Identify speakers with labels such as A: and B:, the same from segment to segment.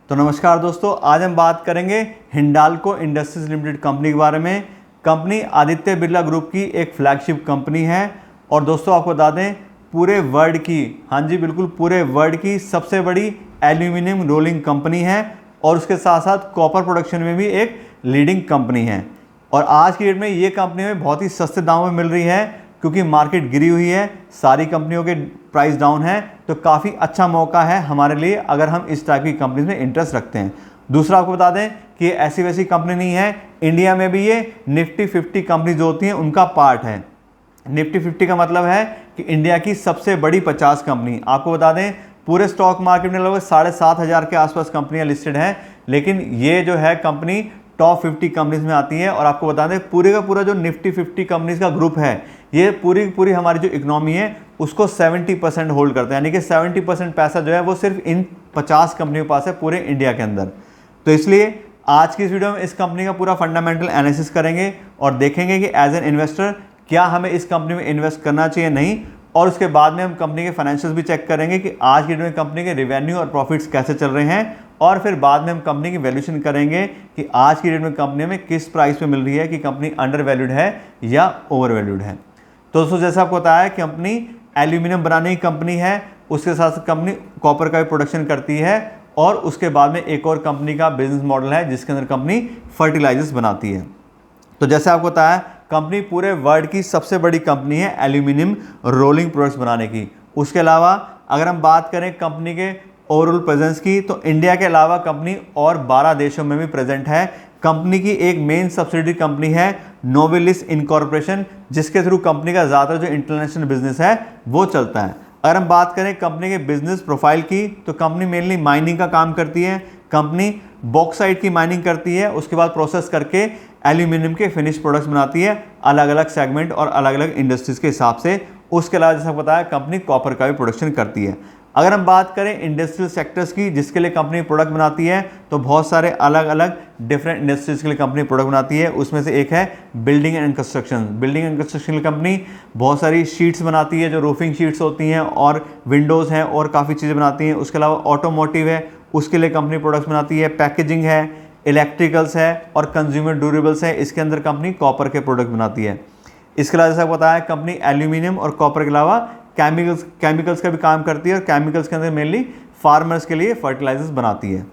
A: तो नमस्कार दोस्तों, आज हम बात करेंगे हिंडाल्को इंडस्ट्रीज लिमिटेड कंपनी के बारे में। कंपनी आदित्य बिरला ग्रुप की एक फ्लैगशिप कंपनी है और दोस्तों आपको बता दें पूरे वर्ल्ड की, हाँ जी बिल्कुल पूरे वर्ल्ड की सबसे बड़ी एल्यूमिनियम रोलिंग कंपनी है और उसके साथ साथ कॉपर प्रोडक्शन में भी एक लीडिंग कंपनी है। और आज की डेट में ये कंपनी में बहुत ही सस्ते दामों में मिल रही है क्योंकि मार्केट गिरी हुई है, सारी कंपनियों के प्राइस डाउन है, तो काफ़ी अच्छा मौका है हमारे लिए अगर हम इस टाइप की कंपनी में इंटरेस्ट रखते हैं। दूसरा आपको बता दें कि ये ऐसी वैसी कंपनी नहीं है, इंडिया में भी ये निफ्टी 50 कंपनी जो होती हैं उनका पार्ट है। निफ्टी 50 का मतलब है कि इंडिया की सबसे बड़ी 50 कंपनी। आपको बता दें पूरे स्टॉक मार्केट में लगभग 7,500 के आसपास कंपनियां लिस्टेड हैं, लेकिन ये जो है कंपनी टॉप 50 कंपनीज में आती है। और आपको बता दें पूरे का पूरा जो निफ्टी 50 कंपनीज का ग्रुप है ये पूरी हमारी जो इकोनॉमी है उसको 70% होल्ड करते हैं, यानी कि 70% पैसा जो है वो सिर्फ इन 50 कंपनियों के पास है पूरे इंडिया के अंदर। तो इसलिए आज की इस वीडियो में इस कंपनी का पूरा फंडामेंटल एनालिसिस करेंगे और देखेंगे कि एज एन इन्वेस्टर क्या हमें इस कंपनी में इन्वेस्ट करना चाहिए नहीं, और उसके बाद में हम कंपनी के फाइनेंशियल्स भी चेक करेंगे कि आज की डेट में कंपनी के रेवेन्यू और प्रॉफिट्स कैसे चल रहे हैं, और फिर बाद में हम कंपनी की वैल्यूएशन करेंगे कि आज की डेट में कंपनी में किस प्राइस पे मिल रही है, कि कंपनी अंडर वैल्यूड है या ओवर वैल्यूड है। तो दोस्तों जैसा आपको बताया कंपनी एल्यूमिनियम बनाने की कंपनी है, उसके साथ कंपनी कॉपर का भी प्रोडक्शन करती है, और उसके बाद में एक और कंपनी का बिजनेस मॉडल है जिसके अंदर कंपनी फर्टिलाइजर्स बनाती है। तो जैसे आपको बताया कंपनी पूरे वर्ल्ड की सबसे बड़ी कंपनी है एल्यूमिनियम रोलिंग प्रोडक्ट्स बनाने की। उसके अलावा अगर हम बात करें कंपनी के ओवरऑल प्रेजेंस की, तो इंडिया के अलावा कंपनी और 12 देशों में भी प्रेजेंट है। कंपनी की एक मेन सब्सिडरी कंपनी है नोवेलिस इनकॉर्पोरेशन, जिसके थ्रू कंपनी का ज़्यादातर जो इंटरनेशनल बिजनेस है वो चलता है। अगर हम बात करें कंपनी के बिजनेस प्रोफाइल की, तो कंपनी मेनली माइनिंग का काम करती है। कंपनी बॉक्साइट की माइनिंग करती है, उसके बाद प्रोसेस करके एल्यूमिनियम के फिनिश प्रोडक्ट्स बनाती है अलग अलग सेगमेंट और अलग अलग इंडस्ट्रीज के हिसाब से। उसके अलावा जैसा बताया कंपनी कॉपर का भी प्रोडक्शन करती है। अगर हम बात करें इंडस्ट्रियल सेक्टर्स की जिसके लिए कंपनी प्रोडक्ट बनाती है, तो बहुत सारे अलग अलग डिफरेंट इंडस्ट्रीज के लिए कंपनी प्रोडक्ट बनाती है। उसमें से एक है building and construction. Building and construction company बहुत सारी शीट्स बनाती है, जो रूफिंग शीट्स होती हैं, और विंडोज़ हैं और काफ़ी चीज़ें बनाती हैं। उसके अलावा ऑटोमोटिव है, उसके लिए कंपनी प्रोडक्ट्स बनाती है। पैकेजिंग है, इलेक्ट्रिकल्स है और कंज्यूमर ड्यूरेबल्स है, इसके अंदर कंपनी कॉपर के प्रोडक्ट बनाती है। इसके अलावा जैसा बताया कंपनी एल्यूमिनियम और कॉपर के अलावा केमिकल्स का भी काम करती है, और केमिकल्स के अंदर मेनली फार्मर्स के लिए फर्टिलाइजर्स बनाती है।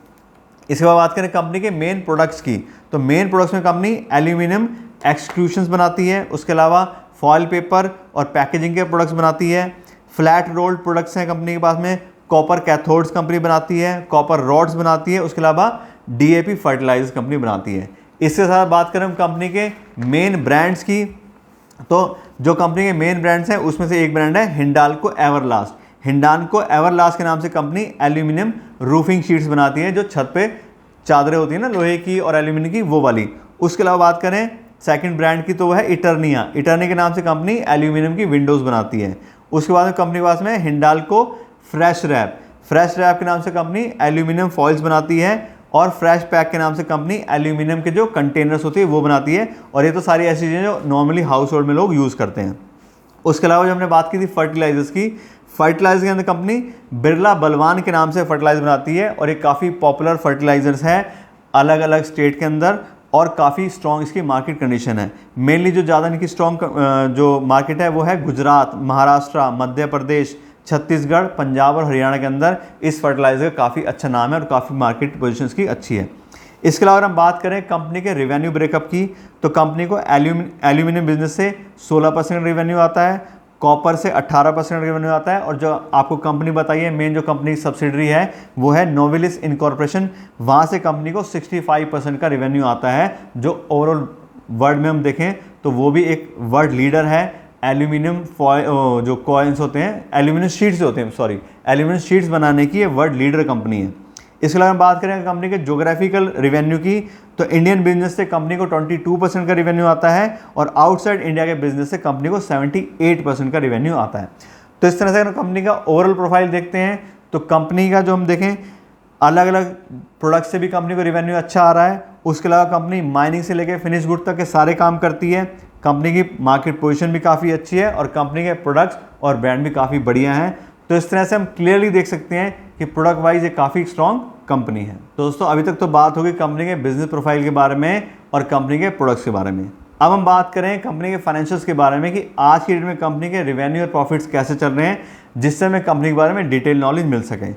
A: इसके बाद बात करें कंपनी के मेन प्रोडक्ट्स की, तो मेन प्रोडक्ट्स में कंपनी एल्यूमिनियम एक्सट्रूशंस बनाती है, उसके अलावा फॉयल पेपर और पैकेजिंग के प्रोडक्ट्स बनाती है। फ्लैट रोल्ड प्रोडक्ट्स हैं कंपनी के पास में। कॉपर कैथोड्स कंपनी बनाती है, कॉपर रॉड्स बनाती है, उसके अलावा DAP फर्टिलाइजर्स कंपनी बनाती है। इसके साथ बात करें हम कंपनी के मेन ब्रांड्स की, तो जो कंपनी के मेन ब्रांड्स हैं उसमें से एक ब्रांड है हिंडाल्को एवरलास्ट। हिंडाल्को एवरलास्ट के नाम से कंपनी एल्यूमिनियम रूफिंग शीट्स बनाती है, जो छत पे चादरें होती हैं ना लोहे की और एल्यूमिनियम की, वो वाली। उसके अलावा बात करें सेकंड ब्रांड की, तो वो है इटर्निया। इटर्निया के नाम से कंपनी एल्यूमिनियम की विंडोज़ बनाती है। उसके बाद में कंपनी के पास में Hindalco fresh wrap. Fresh wrap के नाम से कंपनी एल्यूमिनियम फॉइल्स बनाती है, और फ्रेश पैक के नाम से कंपनी एल्यूमिनियम के जो कंटेनर्स होती है वो बनाती है। और ये तो सारी ऐसी चीज़ें जो नॉर्मली हाउस होल्ड में लोग यूज़ करते हैं। उसके अलावा जो हमने बात की थी फर्टिलाइजर्स की, फर्टिलाइजर के अंदर कंपनी बिरला बलवान के नाम से फर्टिलाइजर बनाती है, और ये काफ़ी पॉपुलर फर्टिलाइजर्स है अलग अलग स्टेट के अंदर, और काफ़ी स्ट्रॉन्ग इसकी मार्केट कंडीशन है। मेनली जो ज़्यादा इनकी स्ट्रॉन्ग जो मार्केट है वो है गुजरात, महाराष्ट्र, मध्य प्रदेश, छत्तीसगढ़, पंजाब और हरियाणा के अंदर इस फर्टिलाइजर का काफ़ी अच्छा नाम है और काफ़ी मार्केट पोजीशन की अच्छी है। इसके अलावा अगर हम बात करें कंपनी के रेवेन्यू ब्रेकअप की, तो कंपनी को एल्यूमिनियम बिजनेस से 16% रेवेन्यू आता है, कॉपर से 18% रेवेन्यू आता है, और जो आपको कंपनी बताइए मेन जो कंपनी सब्सिडरी है वो है नोवेलिस इनकॉर्पोरेशन, वहाँ से कंपनी को 65% का रेवेन्यू आता है, जो ओवरऑल वर्ल्ड में हम देखें तो वो भी एक वर्ल्ड लीडर है। एल्यूमिनियम जो कॉइन्स होते हैं, एल्यूमिनियम शीट्स होते हैं, सॉरी एल्यूमिनियम शीट्स बनाने की ये वर्ल्ड लीडर कंपनी है। इसके अलावा हम बात करें कंपनी के ज्योग्राफिकल रेवेन्यू की, तो इंडियन बिजनेस से कंपनी को 22% का रेवेन्यू आता है, और आउटसाइड इंडिया के बिजनेस से कंपनी को 78% का रेवेन्यू आता है। तो इस तरह से अगर कंपनी का ओवरऑल प्रोफाइल देखते हैं, तो कंपनी का जो हम देखें अलग अलग प्रोडक्ट से भी कंपनी को रेवेन्यू अच्छा आ रहा है। उसके अलावा कंपनी माइनिंग से लेकर फिनिश गुड तक के सारे काम करती है। कंपनी की मार्केट पोजीशन भी काफ़ी अच्छी है, और कंपनी के प्रोडक्ट्स और ब्रांड भी काफ़ी बढ़िया हैं। तो इस तरह से हम क्लियरली देख सकते हैं कि प्रोडक्ट वाइज ये काफ़ी स्ट्रॉन्ग कंपनी है। दोस्तों अभी तक तो बात होगी कंपनी के बिजनेस प्रोफाइल के बारे में और कंपनी के प्रोडक्ट्स के बारे में। अब हम बात करें कंपनी के फाइनेंशियल्स के बारे में कि आज की डेट में कंपनी के रेवेन्यू और प्रॉफिट्स कैसे चल रहे हैं, जिससे हमें कंपनी के बारे में डिटेल नॉलेज मिल सके।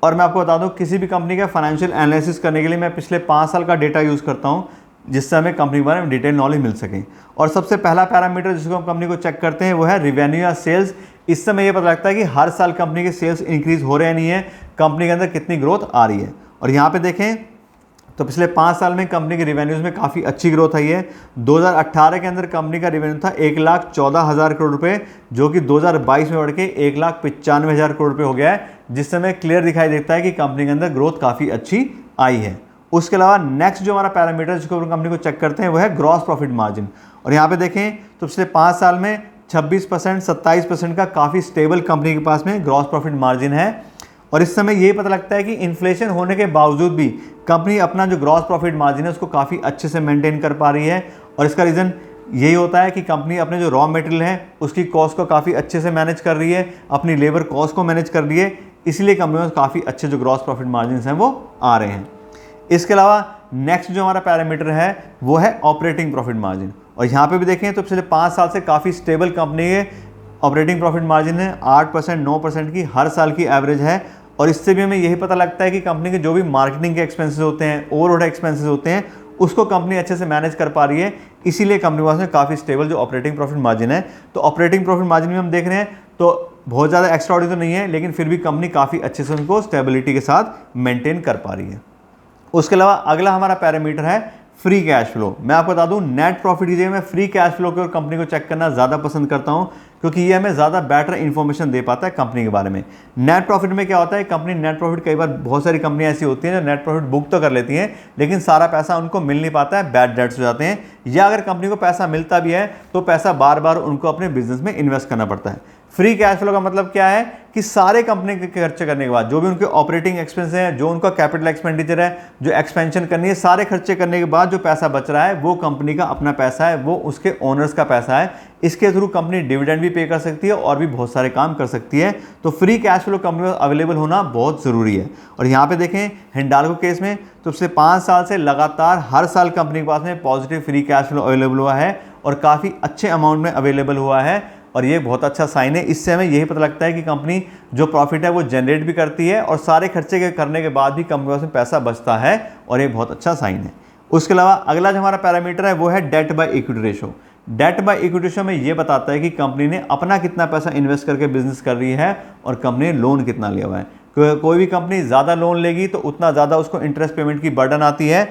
A: और मैं आपको बता दूं, किसी भी कंपनी का फाइनेंशियल एनालिसिस करने के लिए मैं पिछले 5 साल का डेटा यूज़ करता हूं, जिससे हमें कंपनी के बारे में डिटेल नॉलेज मिल सके। और सबसे पहला पैरामीटर जिसको हम कंपनी को चेक करते हैं वो है रेवेन्यू या सेल्स। इससे हमें ये पता लगता है कि हर साल कंपनी के सेल्स इंक्रीज हो रहे हैं नहीं है, कंपनी के अंदर कितनी ग्रोथ आ रही है। और यहाँ पे देखें तो पिछले 5 साल में कंपनी के रिवेन्यूज़ में काफ़ी अच्छी ग्रोथ आई है। 2018 के अंदर कंपनी का रिवेन्यू था 1,14,000 करोड़ रुपए, जो कि 2022 में बढ़ के 1,95,000 करोड़ रुपए हो गया है, जिससे हमें क्लियर दिखाई देता है कि कंपनी के अंदर ग्रोथ काफ़ी अच्छी आई है। उसके अलावा नेक्स्ट जो हमारा पैरामीटर जिसको कंपनी को चेक करते हैं वो है ग्रॉस प्रॉफिट मार्जिन। और यहाँ पे देखें तो पिछले 5 साल में 26%, 27% का काफ़ी स्टेबल कंपनी के पास में ग्रॉस प्रॉफिट मार्जिन है। और इस समय यही पता लगता है कि इन्फ्लेशन होने के बावजूद भी कंपनी अपना जो ग्रॉस प्रॉफिट मार्जिन है उसको काफ़ी अच्छे से मेंटेन कर पा रही है। और इसका रीज़न यही होता है कि कंपनी अपने जो रॉ मटेरियल है उसकी कॉस्ट को काफ़ी अच्छे से मैनेज कर रही है, अपनी लेबर कॉस्ट को मैनेज कर रही है, इसलिए कंपनी में काफ़ी अच्छे जो ग्रॉस प्रॉफिट मार्जिन हैं वो आ रहे हैं। इसके अलावा नेक्स्ट जो हमारा पैरामीटर है वो है ऑपरेटिंग प्रॉफिट मार्जिन। और यहाँ पे भी देखें तो पिछले 5 साल से काफ़ी स्टेबल कंपनी के ऑपरेटिंग प्रॉफिट मार्जिन है, 8%, 9% की हर साल की एवरेज है। और इससे भी हमें यही पता लगता है कि कंपनी के जो भी मार्केटिंग के एक्सपेंसेस होते हैं, ओवरहेड एक्सपेंसेस होते हैं, उसको कंपनी अच्छे से मैनेज कर पा रही है, इसीलिए कंपनी के पास में काफ़ी स्टेबल जो ऑपरेटिंग प्रॉफिट मार्जिन है। तो ऑपरेटिंग प्रॉफिट मार्जिन भी हम देख रहे हैं तो बहुत ज़्यादा एक्स्ट्राऑर्डिनरी तो नहीं है, लेकिन फिर भी कंपनी काफ़ी अच्छे से उनको स्टेबिलिटी के साथ मेंटेन कर पा रही है। उसके अलावा अगला हमारा पैरामीटर है फ्री कैश फ्लो। मैं आपको बता दूं, नेट प्रॉफिट की जगह मैं फ्री कैश फ्लो को कंपनी को चेक करना ज़्यादा पसंद करता हूं, क्योंकि ये हमें ज़्यादा बेटर इन्फॉर्मेशन दे पाता है कंपनी के बारे में। नेट प्रॉफिट में क्या होता है, कंपनी नेट प्रॉफिट, कई बार बहुत सारी कंपनी ऐसी होती हैं जो नेट प्रॉफिट बुक तो कर लेती हैं, लेकिन सारा पैसा उनको मिल नहीं पाता है, बैड डेट्स हो जाते हैं, या अगर कंपनी को पैसा मिलता भी है तो पैसा बार बार उनको अपने बिजनेस में इन्वेस्ट करना पड़ता है। फ्री कैश फ्लो का मतलब क्या है कि सारे कंपनी के खर्चे करने के बाद जो भी उनके ऑपरेटिंग एक्सपेंस हैं, जो उनका कैपिटल एक्सपेंडिचर है, जो एक्सपेंशन करनी है, सारे खर्चे करने के बाद जो पैसा बच रहा है वो कंपनी का अपना पैसा है, वो उसके ओनर्स का पैसा है। इसके थ्रू कंपनी डिविडेंड भी पे कर सकती है और भी बहुत सारे काम कर सकती है। तो फ्री कैश फ्लो कंपनी में अवेलेबल होना बहुत ज़रूरी है। और यहाँ पे देखें हिंडाल्को केस में तो पिछले 5 साल से लगातार हर साल कंपनी के पास में positive free cash flow available हुआ है और काफ़ी अच्छे अमाउंट में अवेलेबल हुआ है, और ये बहुत अच्छा साइन है। इससे हमें यही पता लगता है कि कंपनी जो प्रॉफिट है वो जनरेट भी करती है और सारे खर्चे करने के बाद भी कंपनी के पास में पैसा बचता है, और ये बहुत अच्छा साइन है। उसके अलावा अगला जो हमारा पैरामीटर है वो है debt by equity ratio. Debt by equity ratio में ये बताता है कि कंपनी ने अपना कितना पैसा इन्वेस्ट करके बिजनेस कर रही है और कंपनी ने लोन कितना लिया हुआ है। कोई भी कंपनी ज़्यादा लोन लेगी तो उतना ज़्यादा उसको इंटरेस्ट पेमेंट की बर्डन आती है,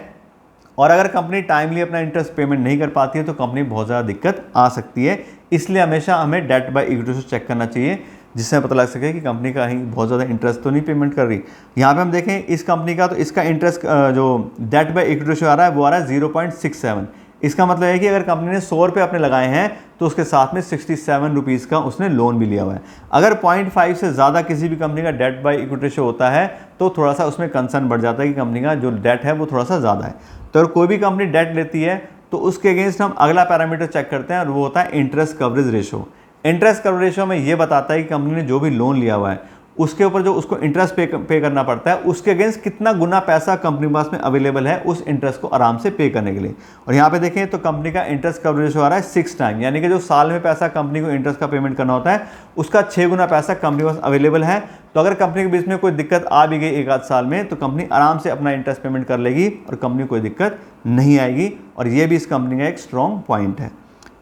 A: और अगर कंपनी टाइमली अपना इंटरेस्ट पेमेंट नहीं कर पाती है तो कंपनी बहुत ज़्यादा दिक्कत आ सकती है। इसलिए हमेशा हमें debt by equity ratio check करना चाहिए, जिससे पता लग सके कि कंपनी का कहीं बहुत ज़्यादा इंटरेस्ट तो नहीं पेमेंट कर रही। यहाँ पे हम देखें इस कंपनी का, तो इसका इंटरेस्ट जो डेट बाय इक्विटी रेशो आ रहा है वो आ रहा है 0.67। इसका मतलब है कि अगर कंपनी ने 100 रुपये अपने लगाए हैं तो उसके साथ में 67 रुपीज़ का उसने लोन भी लिया हुआ है। अगर 0.5 से ज़्यादा किसी भी कंपनी का डेट बाय इक्विटी रेशो होता है तो थोड़ा सा उसमें कंसर्न बढ़ जाता है कि कंपनी का जो डेट है वो थोड़ा सा ज़्यादा है। तो अगर कोई भी कंपनी डेट लेती है तो उसके अगेंस्ट हम अगला पैरामीटर चेक करते हैं और वो होता है interest coverage ratio. Interest coverage ratio में ये बताता है कि कंपनी ने जो भी लोन लिया हुआ है उसके ऊपर जो उसको इंटरेस्ट पे करना पड़ता है, उसके अगेंस्ट कितना गुना पैसा कंपनी के पास में अवेलेबल है उस इंटरेस्ट को आराम से पे करने के लिए। और यहाँ पे देखें तो कंपनी का इंटरेस्ट कवरेज रेशो आ रहा है 6 टाइम, यानी कि जो साल में पैसा कंपनी को इंटरेस्ट का पेमेंट करना होता है उसका 6 गुना पैसा कंपनी के पास अवेलेबल है। तो अगर कंपनी के बीच में कोई दिक्कत आ भी गई एक आध साल में तो कंपनी आराम से अपना इंटरेस्ट पेमेंट कर लेगी और कंपनी को कोई दिक्कत नहीं आएगी, और ये भी इस कंपनी का एक स्ट्रॉन्ग पॉइंट है।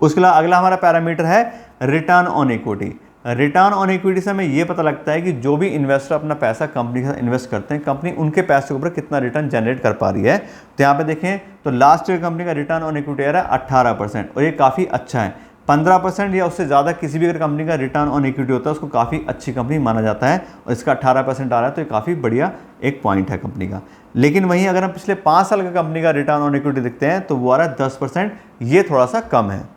A: उसके अलावा अगला हमारा पैरामीटर है return on equity. Return on equity से हमें यह पता लगता है कि जो भी इन्वेस्टर अपना पैसा कंपनी के साथ इन्वेस्ट करते हैं, कंपनी उनके पैसे के ऊपर कितना रिटर्न जनरेट कर पा रही है। तो यहाँ पे देखें तो लास्ट ईयर कंपनी का रिटर्न ऑन इक्विटी आ रहा है 18%, और ये काफ़ी अच्छा है। 15% या उससे ज़्यादा किसी भी अगर कंपनी का रिटर्न ऑन इक्विटी होता है उसको काफ़ी अच्छी कंपनी माना जाता है, और इसका 18% आ रहा है तो ये काफ़ी बढ़िया एक पॉइंट है कंपनी का। लेकिन वहीं अगर हम पिछले 5 साल का कंपनी का रिटर्न ऑन इक्विटी देखते हैं तो वो आ रहा है 10%, ये थोड़ा सा कम है।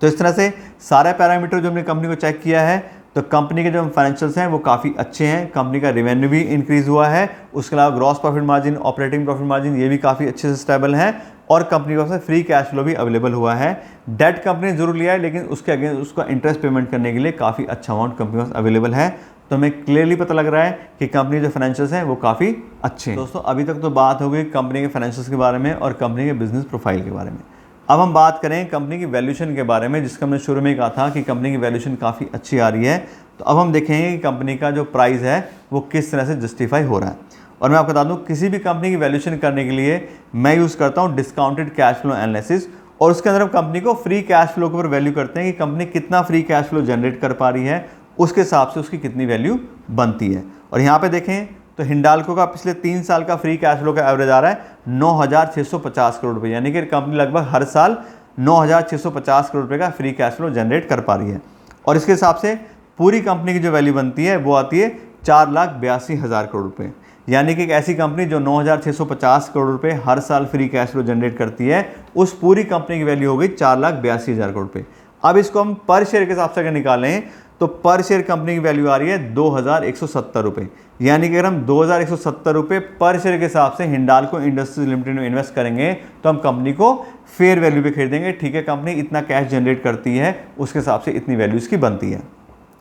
A: तो इस तरह से सारे पैरामीटर जो हमने कंपनी को चेक किया है तो कंपनी के जो फाइनेंशियल्स हैं वो काफ़ी अच्छे हैं। कंपनी का रेवेन्यू भी इंक्रीज़ हुआ है, उसके अलावा gross profit margin, operating profit margin ये भी काफ़ी अच्छे से स्टेबल हैं, और कंपनी के पास फ्री कैश फ्लो भी अवेलेबल हुआ है। डेट कंपनी जरूर लिया है लेकिन उसके अगेंस्ट उसका इंटरेस्ट पेमेंट करने के लिए काफ़ी अच्छा अमाउंट कंपनी के पास अवेलेबल है। तो हमें क्लियरली पता लग रहा है कि कंपनी जो फाइनेंशियल्स हैं वो काफ़ी अच्छे हैं। दोस्तों अभी तक तो बात हो गई कंपनी के फाइनेंशियल्स के बारे में और कंपनी के बिजनेस प्रोफाइल के बारे में। अब हम बात करें कंपनी की वैल्यूएशन के बारे में, जिसका हमने शुरू में कहा था कि कंपनी की वैल्यूएशन काफ़ी अच्छी आ रही है। तो अब हम देखेंगे कि कंपनी का जो प्राइस है वो किस तरह से जस्टिफाई हो रहा है। और मैं आपको बता दूं, किसी भी कंपनी की वैल्यूएशन करने के लिए मैं यूज़ करता हूं डिस्काउंटेड कैश फ्लो एनालिसिस, और उसके अंदर हम कंपनी को फ्री कैश फ्लो के ऊपर वैल्यू करते हैं कि कंपनी कितना फ्री कैश फ्लो जनरेट कर पा रही है, उसके हिसाब से उसकी कितनी वैल्यू बनती है। और यहाँ पे देखें तो हिंडाल्को का पिछले 3 साल का फ्री कैश फ्लो का एवरेज आ रहा है 9,650 करोड़ रुपये, यानी कि कंपनी लगभग हर साल 9,650 करोड़ रुपये का फ्री कैश फ्लो जनरेट कर पा रही है। और इसके हिसाब से पूरी कंपनी की जो वैल्यू बनती है वो आती है 4,82,000 करोड़ रुपये, यानी कि एक ऐसी कंपनी जो 9,650 करोड़ रुपए हर साल फ्री कैश फ्लो जनरेट करती है, उस पूरी कंपनी की वैल्यू हो गई 4,82,000 करोड़ रुपए। अब इसको हम पर शेयर के हिसाब से अगर निकालें तो पर शेयर कंपनी की वैल्यू आ रही है 2,170 रुपये, यानी कि अगर हम 2,170 रुपये पर शेयर के हिसाब से हिंडाल्को इंडस्ट्रीज लिमिटेड में इन्वेस्ट करेंगे तो हम कंपनी को फेयर वैल्यू पे खरीदेंगे। ठीक है, कंपनी इतना कैश जनरेट करती है, उसके हिसाब से इतनी वैल्यू इसकी बनती है।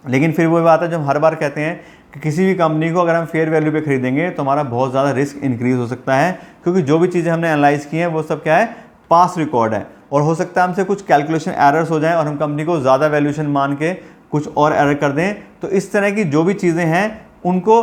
A: लेकिन फिर वही बात है जो हम हर बार कहते हैं कि किसी भी कंपनी को अगर हम फेयर वैल्यू पे खरीदेंगे तो हमारा बहुत ज़्यादा रिस्क इंक्रीज हो सकता है, क्योंकि जो भी चीज़ें हमने एनालाइज की हैं वो सब क्या है, पास्ट रिकॉर्ड है, और हो सकता है हमसे कुछ कैलकुलेशन एरर्स हो जाएं और हम कंपनी को ज़्यादा वैल्यूएशन मान के कुछ और एरर कर दें। तो इस तरह की जो भी चीज़ें हैं उनको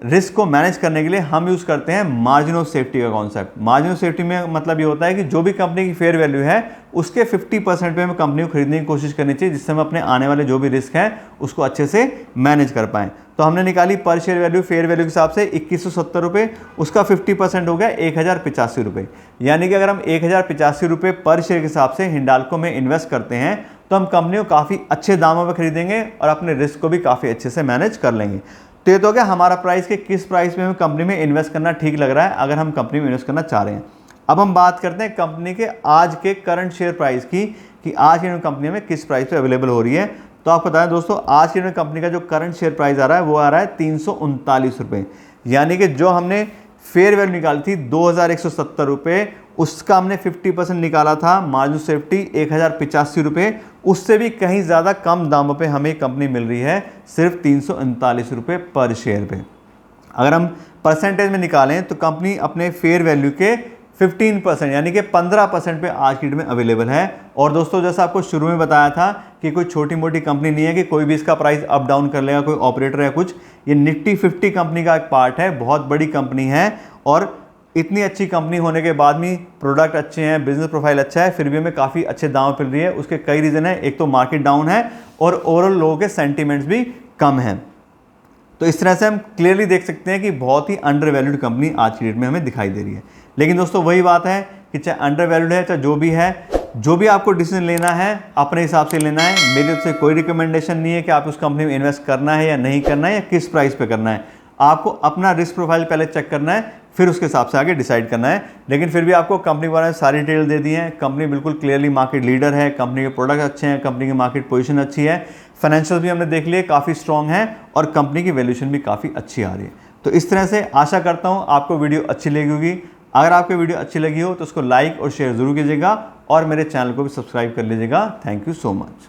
A: रिस्क को मैनेज करने के लिए हम यूज़ करते हैं मार्जिन ऑफ सेफ्टी का कॉन्सेप्ट। मार्जिन ऑफ सेफ्टी में मतलब ये होता है कि जो भी कंपनी की फेयर वैल्यू है उसके 50% पे हमें कंपनी को खरीदने की कोशिश करनी चाहिए, जिससे हम अपने आने वाले जो भी रिस्क है उसको अच्छे से मैनेज कर पाएँ। तो हमने निकाली पर शेयर वैल्यू फेयर वैल्यू के हिसाब से 2170 रुपये, उसका 50% हो गया 1,085 रुपये, यानी कि अगर हम 1,085 रुपये पर शेयर के हिसाब से हिंडाल्को में इन्वेस्ट करते हैं तो हम कंपनी को काफ़ी अच्छे दामों पर खरीदेंगे और अपने रिस्क को भी काफ़ी अच्छे से मैनेज कर लेंगे। तो ये तो क्या हमारा प्राइस के किस प्राइस में हमें कंपनी में इन्वेस्ट करना ठीक लग रहा है अगर हम कंपनी में इन्वेस्ट करना चाह रहे हैं। अब हम बात करते हैं कंपनी के आज के करंट शेयर प्राइस की, कि आज की कंपनी में किस प्राइस पे अवेलेबल हो रही है। तो आपको बताएं दोस्तों, आज की कंपनी का जो करंट शेयर प्राइस आ रहा है वो आ रहा है 339 रुपये, यानी कि जो हमने फेयर वैल्यू निकाली थी 2,170 रुपये, उसका हमने 50% निकाला था मार्जिन सेफ्टी 1,085 रुपये, उससे भी कहीं ज़्यादा कम दामों पे हमें कंपनी मिल रही है सिर्फ 339 रुपये पर शेयर पे। अगर हम परसेंटेज में निकालें तो कंपनी अपने फेयर वैल्यू के 15% यानी कि 15% पे आज की डेट में अवेलेबल है। और दोस्तों जैसा आपको शुरू में बताया था कि कोई छोटी मोटी कंपनी नहीं है कि कोई भी इसका प्राइस अप डाउन कर लेगा, कोई ऑपरेटर या कुछ, ये निफ्टी 50 कंपनी का एक पार्ट है, बहुत बड़ी कंपनी है। और इतनी अच्छी कंपनी होने के बाद भी प्रोडक्ट अच्छे हैं, बिजनेस प्रोफाइल अच्छा है, फिर भी हमें काफ़ी अच्छे दाम मिल रही है। उसके कई रीज़न है, एक तो मार्केट डाउन है और ओवरऑल लोगों के सेंटीमेंट्स भी कम हैं। तो इस तरह से हम क्लियरली देख सकते हैं कि बहुत ही अंडर वैल्यूड कंपनी आज की डेट में हमें दिखाई दे रही है। लेकिन दोस्तों वही बात है कि चाहे अंडर वैल्यूड है चाहे जो भी है, जो भी आपको डिसीजन लेना है अपने हिसाब से लेना है। मेरी तरफ से कोई रिकमेंडेशन नहीं है कि आप उस कंपनी में इन्वेस्ट करना है या नहीं करना है या किस प्राइस पे करना है। आपको अपना रिस्क प्रोफाइल पहले चेक करना है, फिर उसके हिसाब से आगे डिसाइड करना है। लेकिन फिर भी आपको कंपनी के बारे में सारी डिटेल दे दी है। कंपनी बिल्कुल क्लियरली मार्केट लीडर है, कंपनी के प्रोडक्ट अच्छे हैं, कंपनी की मार्केट पोजीशन अच्छी है, फाइनेंशियल भी हमने देख लिए काफ़ी स्ट्रॉन्ग है और कंपनी की वैल्यूएशन भी काफ़ी अच्छी आ रही है। तो इस तरह से आशा करता हूँ आपको वीडियो अच्छी लगी होगी। अगर आपको वीडियो अच्छी लगी हो तो उसको लाइक और शेयर ज़रूर कीजिएगा और मेरे चैनल को भी सब्सक्राइब कर लीजिएगा। Thank you so much.